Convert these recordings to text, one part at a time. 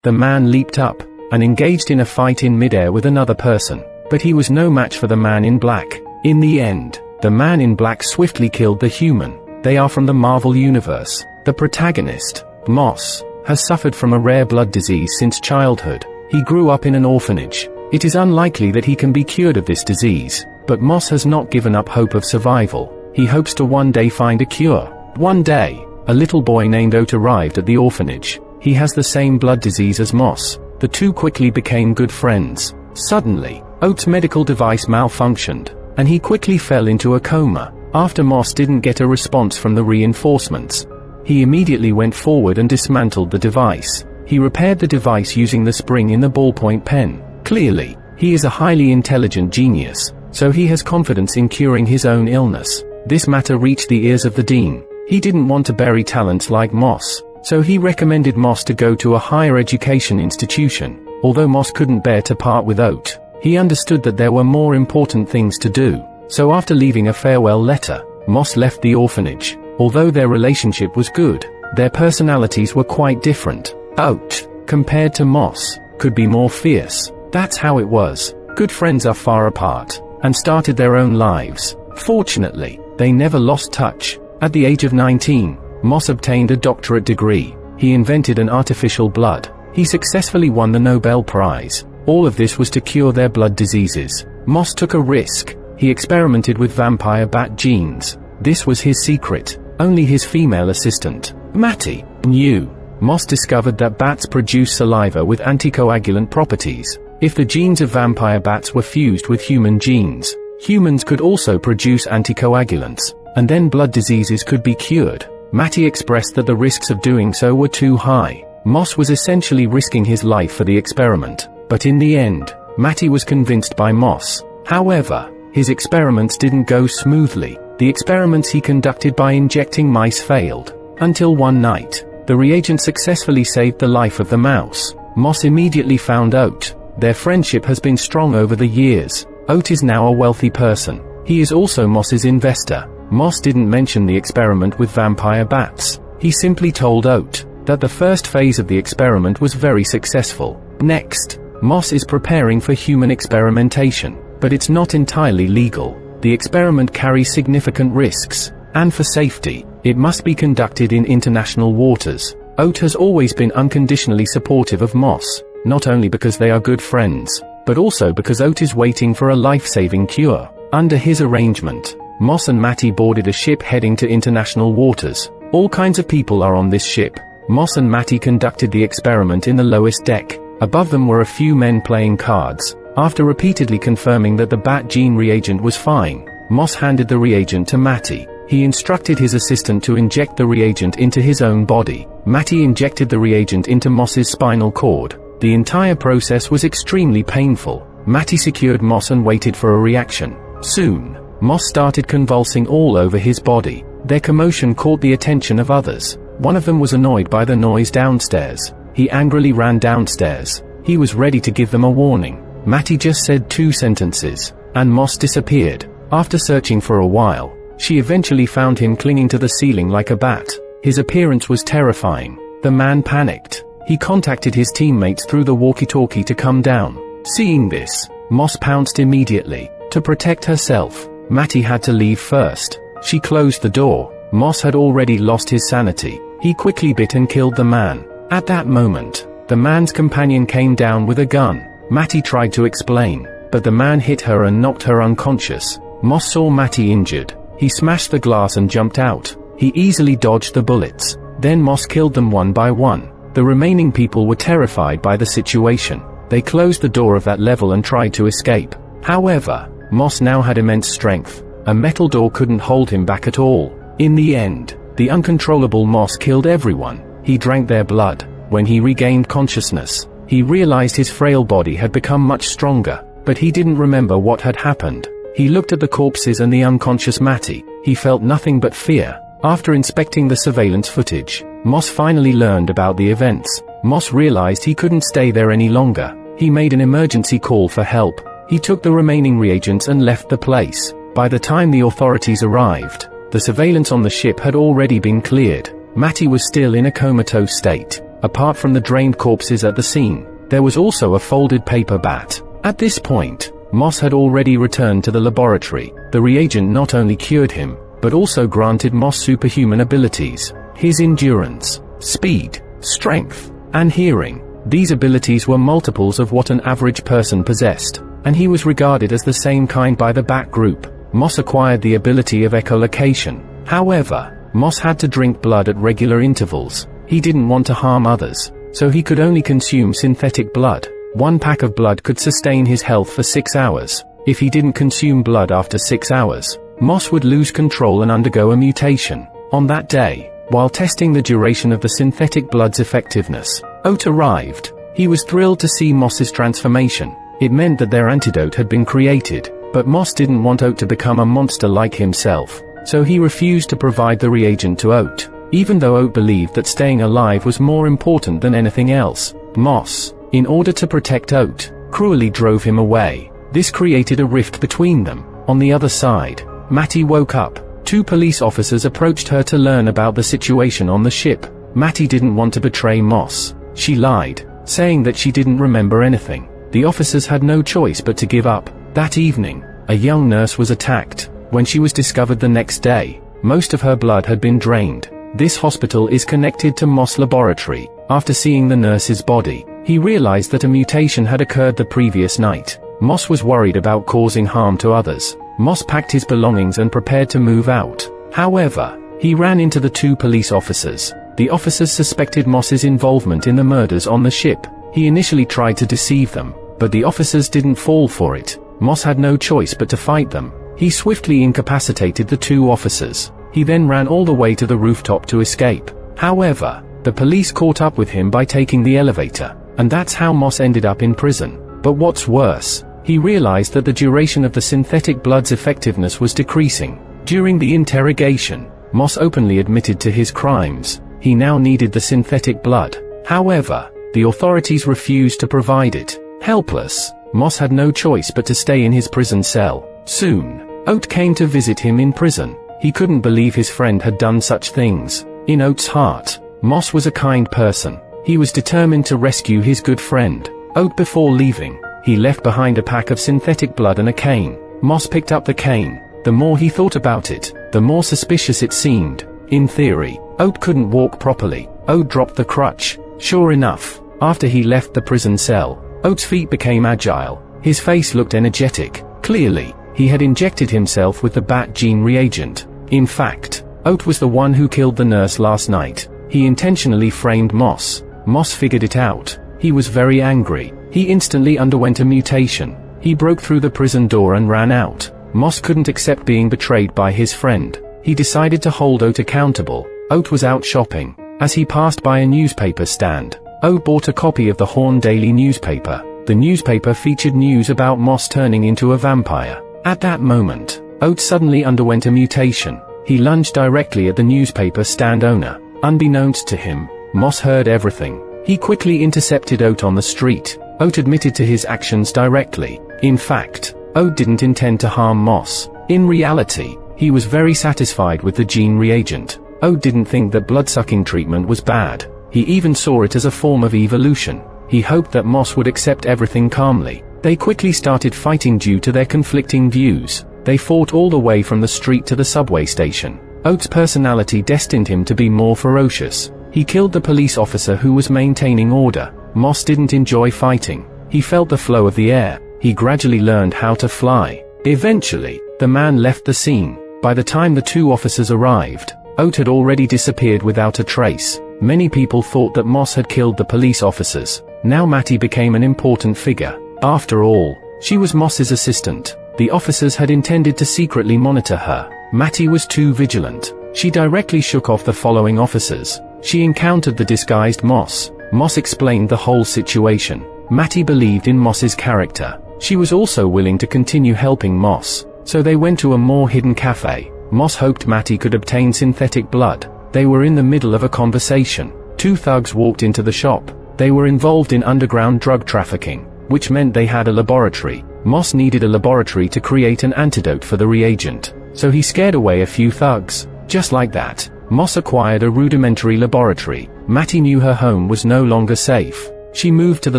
The man leaped up and engaged in a fight in midair with another person, but he was no match for the man in black. In the end, the man in black swiftly killed the human. They are from the Marvel Universe. The protagonist, Moss, has suffered from a rare blood disease since childhood. He grew up in an orphanage. It is unlikely that he can be cured of this disease, but Moss has not given up hope of survival. He hopes to one day find a cure. One day, a little boy named Oat arrived at the orphanage. He has the same blood disease as Moss. The two quickly became good friends. Suddenly, Oat's medical device malfunctioned, and he quickly fell into a coma. After Moss didn't get a response from the reinforcements, he immediately went forward and dismantled the device. He repaired the device using the spring in the ballpoint pen. Clearly, he is a highly intelligent genius, so he has confidence in curing his own illness. This matter reached the ears of the dean. He didn't want to bury talents like Moss, so he recommended Moss to go to a higher education institution. Although Moss couldn't bear to part with Oat, he understood that there were more important things to do. So after leaving a farewell letter, Moss left the orphanage. Although their relationship was good, their personalities were quite different. Oat, compared to Moss, could be more fierce. That's how it was. Good friends are far apart, and started their own lives. Fortunately, they never lost touch. At the age of 19, Moss obtained a doctorate degree. He invented an artificial blood. He successfully won the Nobel Prize. All of this was to cure their blood diseases. Moss took a risk. He experimented with vampire bat genes. This was his secret. Only his female assistant, Matty, knew. Moss discovered that bats produce saliva with anticoagulant properties. If the genes of vampire bats were fused with human genes, humans could also produce anticoagulants, and then blood diseases could be cured. Matty expressed that the risks of doing so were too high. Moss was essentially risking his life for the experiment, but in the end, Matty was convinced by Moss. However, his experiments didn't go smoothly. The experiments he conducted by injecting mice failed. Until one night, the reagent successfully saved the life of the mouse. Moss immediately found Oat. Their friendship has been strong over the years. Oat is now a wealthy person. He is also Moss's investor. Moss didn't mention the experiment with vampire bats. He simply told Oat that the first phase of the experiment was very successful. Next, Moss is preparing for human experimentation, but it's not entirely legal. The experiment carries significant risks, and for safety, it must be conducted in international waters. Oat has always been unconditionally supportive of Moss, not only because they are good friends, but also because Oat is waiting for a life-saving cure. Under his arrangement, Moss and Matty boarded a ship heading to international waters. All kinds of people are on this ship. Moss and Matty conducted the experiment in the lowest deck. Above them were a few men playing cards. After repeatedly confirming that the bat gene reagent was fine, Moss handed the reagent to Matty. He instructed his assistant to inject the reagent into his own body. Matty injected the reagent into Moss's spinal cord. The entire process was extremely painful. Matty secured Moss and waited for a reaction. Soon, Moss started convulsing all over his body. Their commotion caught the attention of others. One of them was annoyed by the noise downstairs. He angrily ran downstairs. He was ready to give them a warning. Matty just said 2 sentences, and Moss disappeared. After searching for a while, she eventually found him clinging to the ceiling like a bat. His appearance was terrifying. The man panicked. He contacted his teammates through the walkie-talkie to come down. Seeing this, Moss pounced immediately. To protect herself, Matty had to leave first. She closed the door. Moss had already lost his sanity. He quickly bit and killed the man. At that moment, the man's companion came down with a gun. Matty tried to explain, but the man hit her and knocked her unconscious. Moss saw Matty injured. He smashed the glass and jumped out. He easily dodged the bullets. Then Moss killed them one by one. The remaining people were terrified by the situation. They closed the door of that level and tried to escape. However, Moss now had immense strength. A metal door couldn't hold him back at all. In the end, the uncontrollable Moss killed everyone. He drank their blood. When he regained consciousness, he realized his frail body had become much stronger, but he didn't remember what had happened. He looked at the corpses and the unconscious Matty. He felt nothing but fear. After inspecting the surveillance footage, Moss finally learned about the events. Moss realized he couldn't stay there any longer. He made an emergency call for help. He took the remaining reagents and left the place. By the time the authorities arrived, the surveillance on the ship had already been cleared. Matty was still in a comatose state. Apart from the drained corpses at the scene, there was also a folded paper bat. At this point, Moss had already returned to the laboratory. The reagent not only cured him, but also granted Moss superhuman abilities. His endurance, speed, strength, and hearing. These abilities were multiples of what an average person possessed, and he was regarded as the same kind by the Bat group. Moss acquired the ability of echolocation. However, Moss had to drink blood at regular intervals. He didn't want to harm others, so he could only consume synthetic blood. 1 pack of blood could sustain his health for 6 hours. If he didn't consume blood after 6 hours, Moss would lose control and undergo a mutation. On that day, while testing the duration of the synthetic blood's effectiveness, Oat arrived. He was thrilled to see Moss's transformation. It meant that their antidote had been created, but Moss didn't want Oat to become a monster like himself, so he refused to provide the reagent to Oat. Even though Oat believed that staying alive was more important than anything else, Moss, in order to protect Oat, cruelly drove him away. This created a rift between them. On the other side, Mattie woke up. 2 police officers approached her to learn about the situation on the ship. Mattie didn't want to betray Moss. She lied, saying that she didn't remember anything. The officers had no choice but to give up. That evening, a young nurse was attacked. When she was discovered the next day, most of her blood had been drained. This hospital is connected to Moss Laboratory. After seeing the nurse's body, he realized that a mutation had occurred the previous night. Moss was worried about causing harm to others. Moss packed his belongings and prepared to move out. However, he ran into the 2 police officers. The officers suspected Moss's involvement in the murders on the ship. He initially tried to deceive them, but the officers didn't fall for it. Moss had no choice but to fight them. He swiftly incapacitated the 2 officers. He then ran all the way to the rooftop to escape. However, the police caught up with him by taking the elevator, and that's how Moss ended up in prison. But what's worse, he realized that the duration of the synthetic blood's effectiveness was decreasing. During the interrogation, Moss openly admitted to his crimes. He now needed the synthetic blood. However, the authorities refused to provide it. Helpless, Moss had no choice but to stay in his prison cell. Soon, Oat came to visit him in prison. He couldn't believe his friend had done such things. In Oat's heart, Moss was a kind person. He was determined to rescue his good friend. Oat, before leaving, he left behind a pack of synthetic blood and a cane. Moss picked up the cane. The more he thought about it, the more suspicious it seemed. In theory, Oat couldn't walk properly. Oat dropped the crutch. Sure enough, after he left the prison cell, Oat's feet became agile. His face looked energetic. Clearly, he had injected himself with the Bat gene reagent. In fact, Oat was the one who killed the nurse last night. He intentionally framed Moss. Moss figured it out. He was very angry. He instantly underwent a mutation. He broke through the prison door and ran out. Moss couldn't accept being betrayed by his friend. He decided to hold Oat accountable. Oat was out shopping. As he passed by a newspaper stand, Oat bought a copy of the Horn Daily newspaper. The newspaper featured news about Moss turning into a vampire. At that moment, Oat suddenly underwent a mutation. He lunged directly at the newspaper stand owner. Unbeknownst to him, Moss heard everything. He quickly intercepted Oat on the street. Oat admitted to his actions directly. In fact, Oat didn't intend to harm Moss. In reality, he was very satisfied with the gene reagent. Oat didn't think that blood-sucking treatment was bad. He even saw it as a form of evolution. He hoped that Moss would accept everything calmly. They quickly started fighting due to their conflicting views. They fought all the way from the street to the subway station. Oat's personality destined him to be more ferocious. He killed the police officer who was maintaining order. Moss didn't enjoy fighting. He felt the flow of the air. He gradually learned how to fly. Eventually, the man left the scene. By the time the 2 officers arrived, Oat had already disappeared without a trace. Many people thought that Moss had killed the police officers. Now Mattie became an important figure. After all, she was Moss's assistant. The officers had intended to secretly monitor her. Mattie was too vigilant. She directly shook off the following officers. She encountered the disguised Moss. Moss explained the whole situation. Mattie believed in Moss's character. She was also willing to continue helping Moss. So they went to a more hidden cafe. Moss hoped Mattie could obtain synthetic blood. They were in the middle of a conversation. 2 thugs walked into the shop. They were involved in underground drug trafficking, which meant they had a laboratory. Moss needed a laboratory to create an antidote for the reagent, so he scared away a few thugs. Just like that, Moss acquired a rudimentary laboratory. Matty knew her home was no longer safe. She moved to the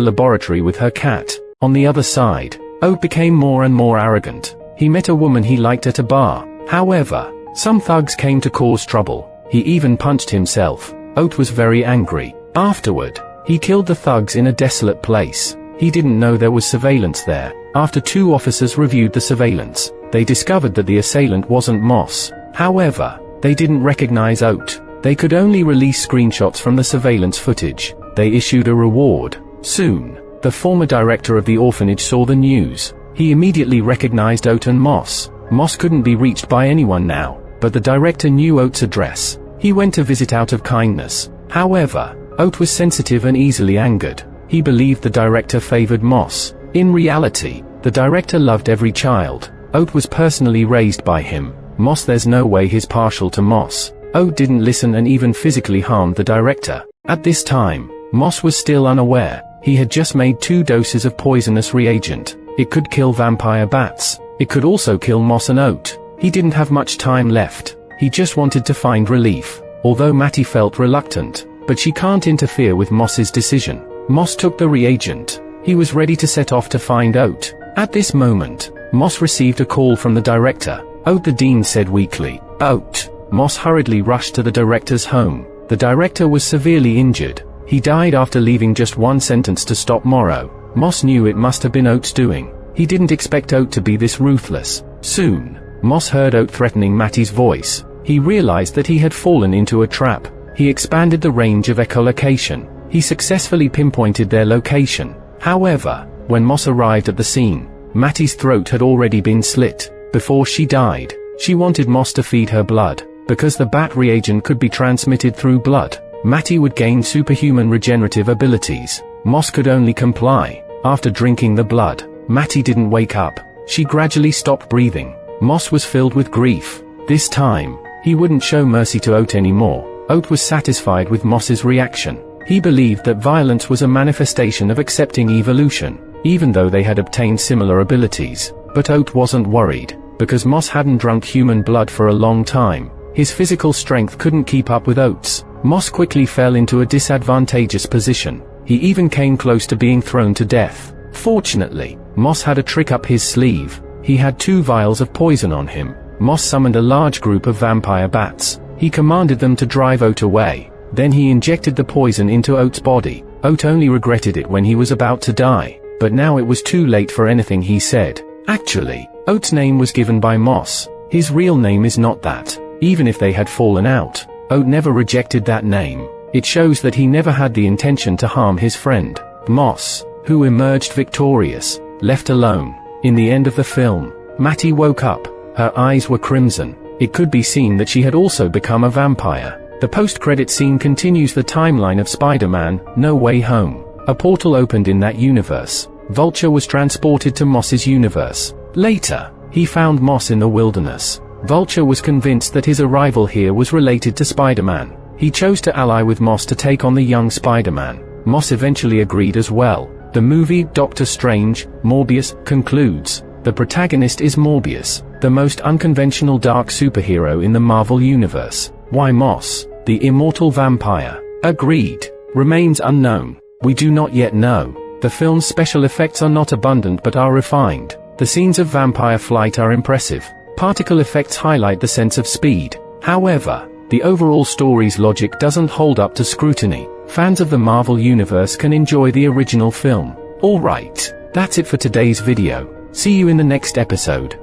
laboratory with her cat. On the other side, Oat became more and more arrogant. He met a woman he liked at a bar. However, some thugs came to cause trouble. He even punched himself. Oat was very angry. Afterward, he killed the thugs in a desolate place. He didn't know there was surveillance there. After 2 officers reviewed the surveillance, they discovered that the assailant wasn't Moss. However, they didn't recognize Oat. They could only release screenshots from the surveillance footage. They issued a reward. Soon, the former director of the orphanage saw the news. He immediately recognized Oat and Moss. Moss couldn't be reached by anyone now, but the director knew Oat's address. He went to visit out of kindness. However, Oat was sensitive and easily angered. He believed the director favored Moss. In reality, the director loved every child. Oat was personally raised by him. Moss, there's no way he's partial to Moss. Oat didn't listen and even physically harmed the director. At this time, Moss was still unaware. He had just made 2 doses of poisonous reagent. It could kill vampire bats. It could also kill Moss and Oat. He didn't have much time left. He just wanted to find relief. Although Matty felt reluctant, but she can't interfere with Moss's decision. Moss took the reagent. He was ready to set off to find Oat. At this moment, Moss received a call from the director. Oat, the dean said weakly. Oat. Moss hurriedly rushed to the director's home. The director was severely injured. He died after leaving just 1 sentence to stop Morrow. Moss knew it must have been Oat's doing. He didn't expect Oat to be this ruthless. Soon, Moss heard Oat threatening Matty's voice. He realized that he had fallen into a trap. He expanded the range of echolocation. He successfully pinpointed their location. However, when Moss arrived at the scene, Matty's throat had already been slit. Before she died, she wanted Moss to feed her blood. Because the bat reagent could be transmitted through blood, Matty would gain superhuman regenerative abilities. Moss could only comply. After drinking the blood, Matty didn't wake up. She gradually stopped breathing. Moss was filled with grief. This time, he wouldn't show mercy to Oat anymore. Oat was satisfied with Moss's reaction. He believed that violence was a manifestation of accepting evolution, even though they had obtained similar abilities. But Oat wasn't worried, because Moss hadn't drunk human blood for a long time. His physical strength couldn't keep up with Oat's. Moss quickly fell into a disadvantageous position. He even came close to being thrown to death. Fortunately, Moss had a trick up his sleeve. He had 2 vials of poison on him. Moss summoned a large group of vampire bats. He commanded them to drive Oat away. Then he injected the poison into Oat's body. Oat only regretted it when he was about to die, but now it was too late for anything he said. Actually, Oat's name was given by Moss. His real name is not that. Even if they had fallen out, Oat never rejected that name. It shows that he never had the intention to harm his friend. Moss, who emerged victorious, left alone. In the end of the film, Matty woke up. Her eyes were crimson. It could be seen that she had also become a vampire. The post-credit scene continues the timeline of Spider-Man: No Way Home. A portal opened in that universe. Vulture was transported to Moss's universe. Later, he found Moss in the wilderness. Vulture was convinced that his arrival here was related to Spider-Man. He chose to ally with Moss to take on the young Spider-Man. Moss eventually agreed as well. The movie Doctor Strange, Morbius, concludes. The protagonist is Morbius, the most unconventional dark superhero in the Marvel Universe. Why Moss, the immortal vampire, agreed, remains unknown. We do not yet know. The film's special effects are not abundant but are refined. The scenes of vampire flight are impressive. Particle effects highlight the sense of speed. However, the overall story's logic doesn't hold up to scrutiny. Fans of the Marvel Universe can enjoy the original film. Alright, that's it for today's video. See you in the next episode.